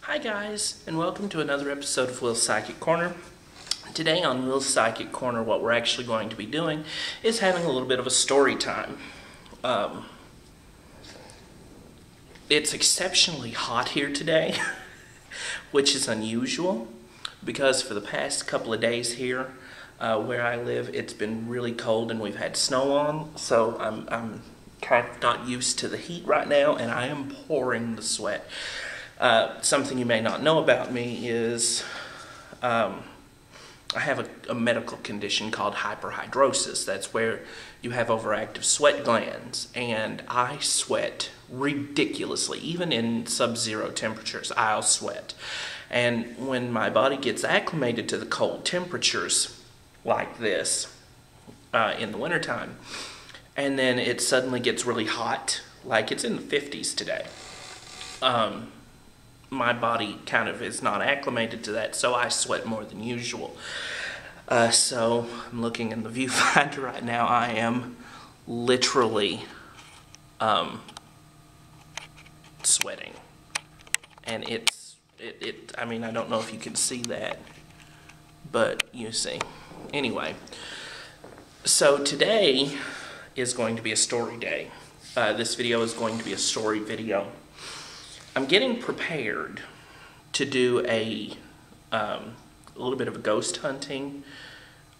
Hi guys, and welcome to another episode of Will's Psychic Corner. Today on Will's Psychic Corner, what we're actually going to be doing is having a little bit of a story time. It's exceptionally hot here today, which is unusual, because for the past couple of days here, where I live, it's been really cold and we've had snow on, so I'm kind of not used to the heat right now, and I am pouring the sweat. Something you may not know about me is I have a medical condition called hyperhidrosis. That's where you have overactive sweat glands, and I sweat ridiculously. Even in sub-zero temperatures, I'll sweat. And when my body gets acclimated to the cold temperatures like this in the wintertime, and then it suddenly gets really hot, like it's in the 50s today, my body kind of is not acclimated to that, so I sweat more than usual. So I'm looking in the viewfinder right now. I am literally sweating, and I mean, I don't know if you can see that, but you see. Anyway, so today is going to be a story day. This video is going to be a story video. I'm getting prepared to do a little bit of a ghost hunting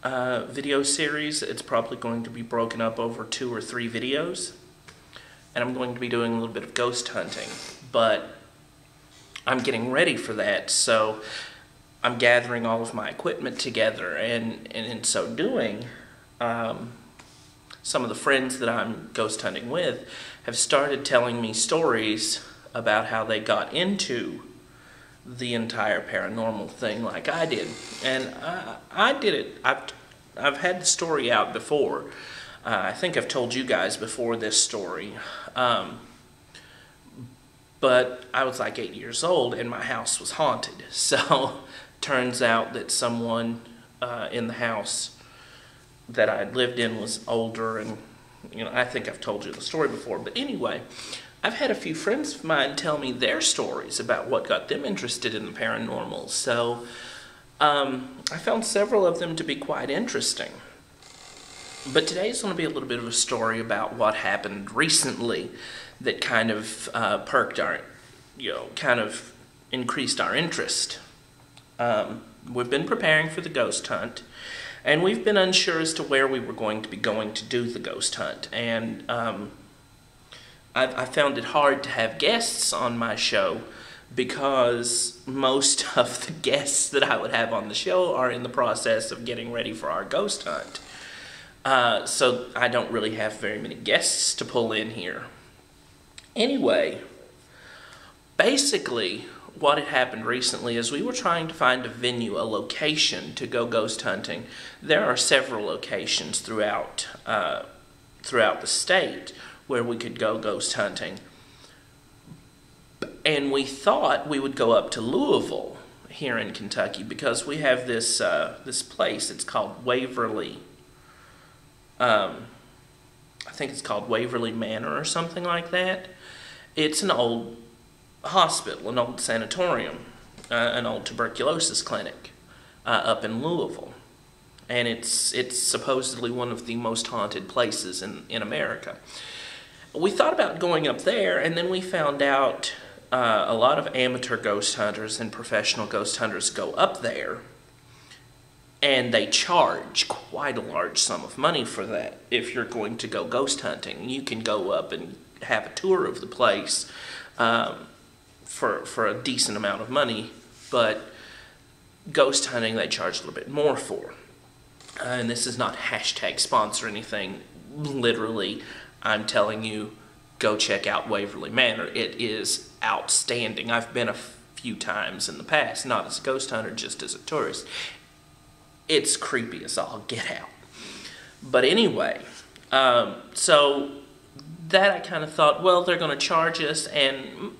video series. It's probably going to be broken up over 2 or 3 videos, and I'm going to be doing a little bit of ghost hunting, but I'm getting ready for that, so I'm gathering all of my equipment together, and in so doing, some of the friends that I'm ghost hunting with have started telling me stories about how they got into the entire paranormal thing like I did. And I did it. I've had the story out before. I think I've told you guys before this story. But I was like 8 years old and my house was haunted. So turns out that someone in the house that I lived in was older, and I think I've told you the story before. But anyway, I've had a few friends of mine tell me their stories about what got them interested in the paranormal, so I found several of them to be quite interesting. But today's going to be a little bit of a story about what happened recently that kind of perked our, kind of increased our interest. We've been preparing for the ghost hunt, and we've been unsure as to where we were going to be going to do the ghost hunt, and I found it hard to have guests on my show because most of the guests that I would have on the show are in the process of getting ready for our ghost hunt. So I don't really have very many guests to pull in here. Anyway, basically what had happened recently is we were trying to find a venue, a location to go ghost hunting. There are several locations throughout the state where we could go ghost hunting. And we thought we would go up to Louisville here in Kentucky because we have this this place. It's called Waverly. I think it's called Waverly Manor or something like that. It's an old hospital, an old sanatorium, an old tuberculosis clinic up in Louisville. And it's supposedly one of the most haunted places in America. We thought about going up there, and then we found out a lot of amateur ghost hunters and professional ghost hunters go up there, and they charge quite a large sum of money for that. If you're going to go ghost hunting, you can go up and have a tour of the place for a decent amount of money, but ghost hunting they charge a little bit more for. And this is not hashtag sponsor or anything. Literally, I'm telling you, go check out Waverly Manor. It is outstanding. I've been a few times in the past, not as a ghost hunter, just as a tourist. It's creepy as all get out. But anyway, so that I kind of thought, well, they're going to charge us, and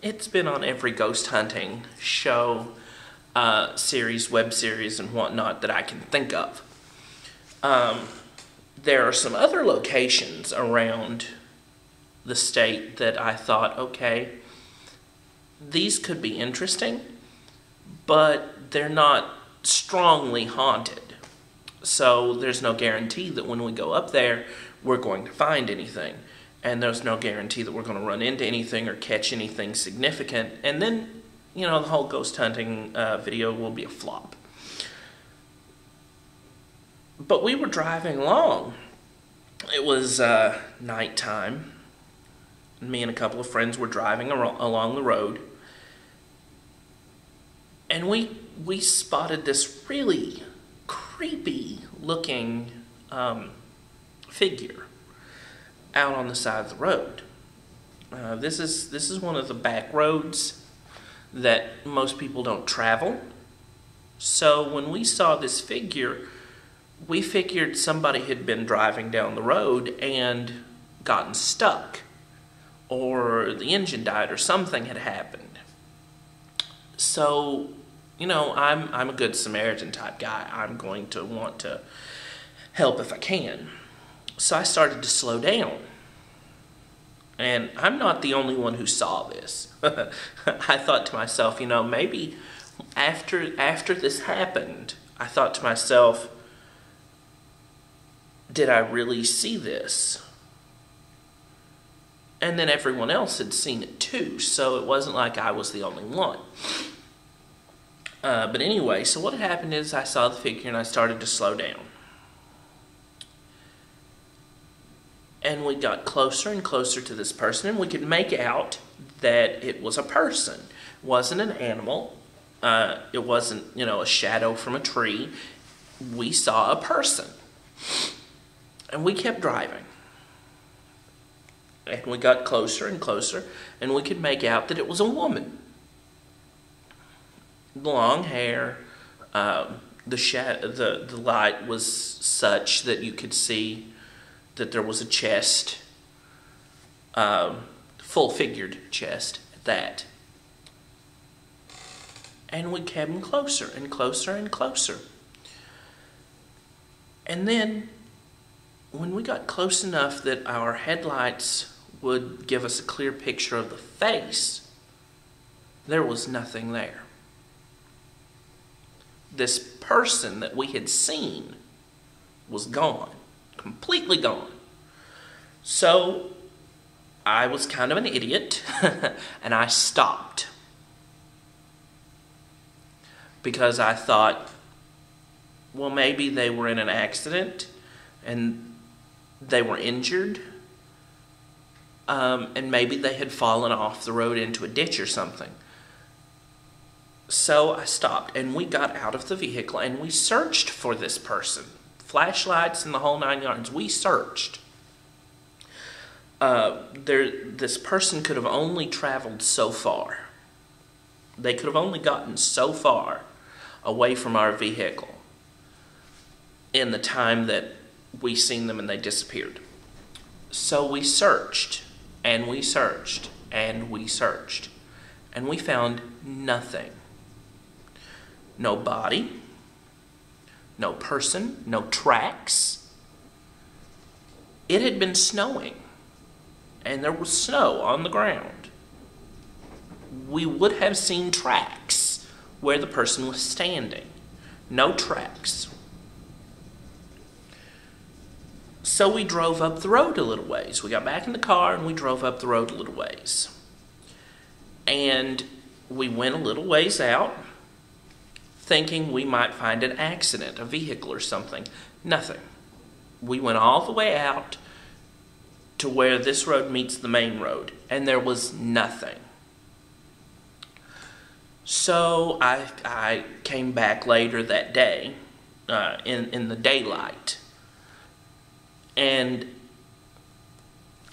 it's been on every ghost hunting show, series, web series, and whatnot that I can think of. There are some other locations around the state that I thought, okay, these could be interesting, but they're not strongly haunted. So there's no guarantee that when we go up there, we're going to find anything. And there's no guarantee that we're going to run into anything or catch anything significant. And then, the whole ghost hunting video will be a flop. But we were driving along. It was nighttime. Me and a couple of friends were driving along the road. And we spotted this really creepy looking figure out on the side of the road. This is one of the back roads that most people don't travel. So when we saw this figure, we figured somebody had been driving down the road and gotten stuck, or the engine died, or something had happened. So, I'm a good Samaritan type guy. I'm going to want to help if I can. So I started to slow down. And I'm not the only one who saw this. I thought to myself, maybe after this happened, I thought to myself, did I really see this? And then everyone else had seen it too, so it wasn't like I was the only one. But anyway, so what had happened is I saw the figure and I started to slow down. And we got closer and closer to this person, and we could make out that it was a person. It wasn't an animal. It wasn't, a shadow from a tree. We saw a person. And we kept driving. And we got closer and closer, and we could make out that it was a woman. Long hair. The light was such that you could see that there was a chest, full-figured chest at that. And we came closer and closer and closer. And then, when we got close enough that our headlights would give us a clear picture of the face, there was nothing there. This person that we had seen was gone. Completely gone. So I was kind of an idiot and I stopped because I thought, well, maybe they were in an accident and they were injured, and maybe they had fallen off the road into a ditch or something. So I stopped and we got out of the vehicle and we searched for this person. Flashlights and the whole 9 yards. We searched. This person could have only traveled so far. They could have only gotten so far away from our vehicle in the time that we seen them and they disappeared. So we searched, and we searched, and we searched, and we found nothing. No body. No person, no tracks. It had been snowing, and there was snow on the ground. We would have seen tracks where the person was standing. No tracks. So we drove up the road a little ways. We got back in the car and we drove up the road a little ways. And we went a little ways out, thinking we might find an accident, a vehicle or something. Nothing. We went all the way out to where this road meets the main road, and there was nothing. So I came back later that day in the daylight, and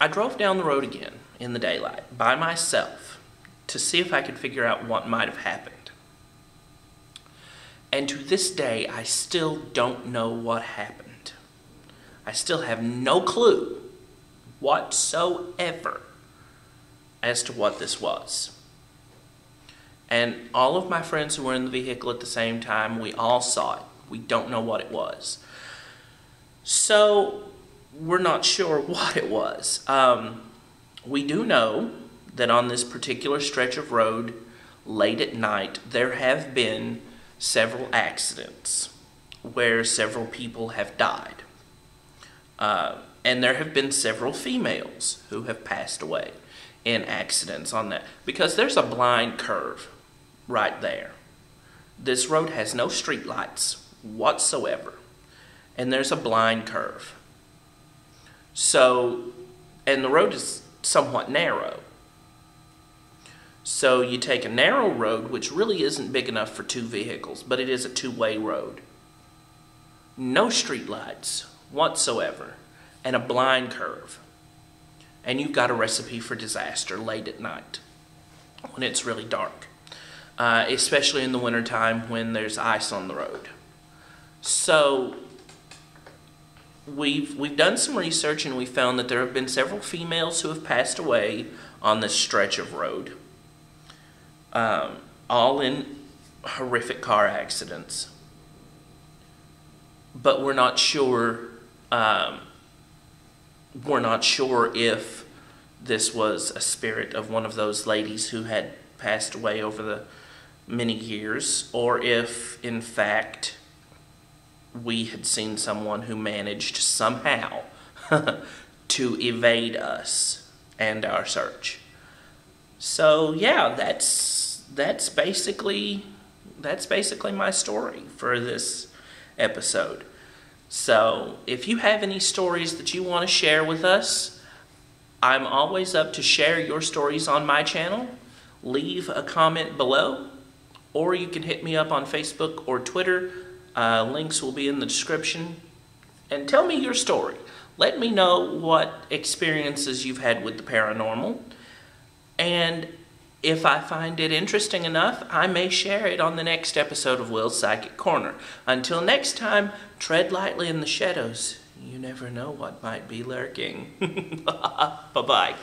I drove down the road again in the daylight by myself to see if I could figure out what might have happened. And to this day, I still don't know what happened. I still have no clue whatsoever as to what this was. And all of my friends who were in the vehicle at the same time, we all saw it. We don't know what it was. So we're not sure what it was. We do know that on this particular stretch of road, late at night, there have been several accidents where several people have died. And there have been several females who have passed away in accidents on that. Because there's a blind curve right there. This road has no street lights whatsoever. And there's a blind curve. So, and the road is somewhat narrow. So you take a narrow road, which really isn't big enough for two vehicles, but it is a two-way road. No street lights whatsoever, and a blind curve. And you've got a recipe for disaster late at night when it's really dark, especially in the wintertime when there's ice on the road. So we've done some research, and we found that there have been several females who have passed away on this stretch of road, all in horrific car accidents. But we're not sure if this was a spirit of one of those ladies who had passed away over the many years, or if in fact we had seen someone who managed somehow to evade us and our search. So yeah, that's basically my story for this episode. So if you have any stories that you want to share with us, I'm always up to share your stories on my channel. Leave a comment below, or you can hit me up on Facebook or Twitter. Links will be in the description. And tell me your story. Let me know what experiences you've had with the paranormal. And if I find it interesting enough, I may share it on the next episode of Will's Psychic Corner. Until next time, tread lightly in the shadows. You never know what might be lurking. Bye-bye.